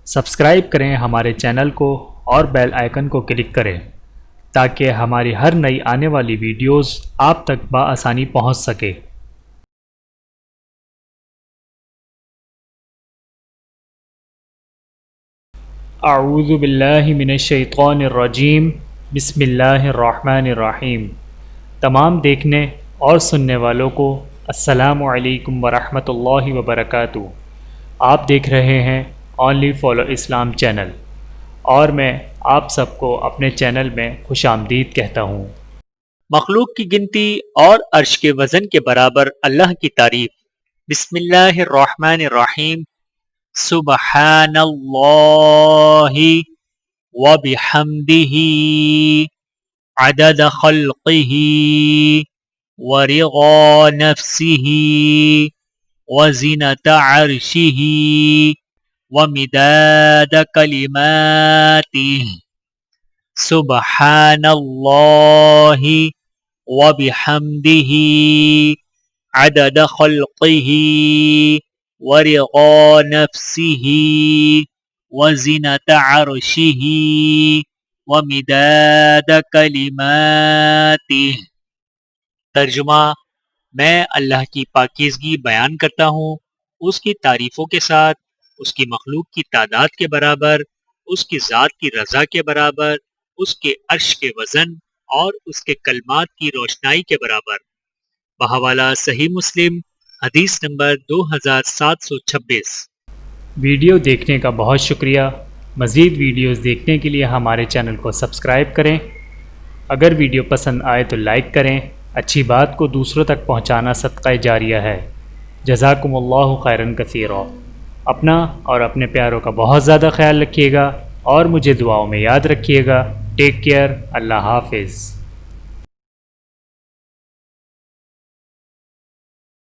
Subscribe کریں ہمارے channel کو اور بیل آئیکن کو کلک کریں تاکہ ہماری ہر نئی آنے والی ویڈیوز آپ تک بآسانی پہنچ سکے۔ اعوذ باللہ من الشیطان الرجیم، بسم اللہ الرحمن الرحیم۔ تمام دیکھنے اور سننے والوں کو السلام علیکم ورحمۃ اللہ وبرکاتہ۔ آپ دیکھ رہے ہیں اونلی فالو اسلام چینل، اور میں آپ سب کو اپنے چینل میں خوش آمدید کہتا ہوں۔ مخلوق کی گنتی اور عرش کے وزن کے برابر اللہ کی تعریف۔ بسم اللہ الرحمن الرحیم۔ سبحان اللہ وبحمدہ عدد خلقہ ورضا نفسہ وزنۃ عرشہ ومداد کلماتہ۔ سبحان اللہ وبحمدہ عدد خلقہ ورضا نفسہ وزنۃ عرشہ ومداد کلماتہ۔ ترجمہ: میں اللہ کی پاکیزگی بیان کرتا ہوں، اس کی تعریفوں کے ساتھ، اس کی مخلوق کی تعداد کے برابر، اس کی ذات کی رضا کے برابر، اس کے عرش کے وزن اور اس کے کلمات کی روشنائی کے برابر۔ بحوالہ صحیح مسلم، حدیث نمبر 2726۔ ویڈیو دیکھنے کا بہت شکریہ۔ مزید ویڈیوز دیکھنے کے لیے ہمارے چینل کو سبسکرائب کریں۔ اگر ویڈیو پسند آئے تو لائک کریں۔ اچھی بات کو دوسروں تک پہنچانا صدقہ جاریہ ہے۔ جزاکم اللہ خیرا کثیرا۔ اپنا اور اپنے پیاروں کا بہت زیادہ خیال رکھیے گا اور مجھے دعاؤں میں یاد رکھیے گا۔ Take care. اللہ حافظ۔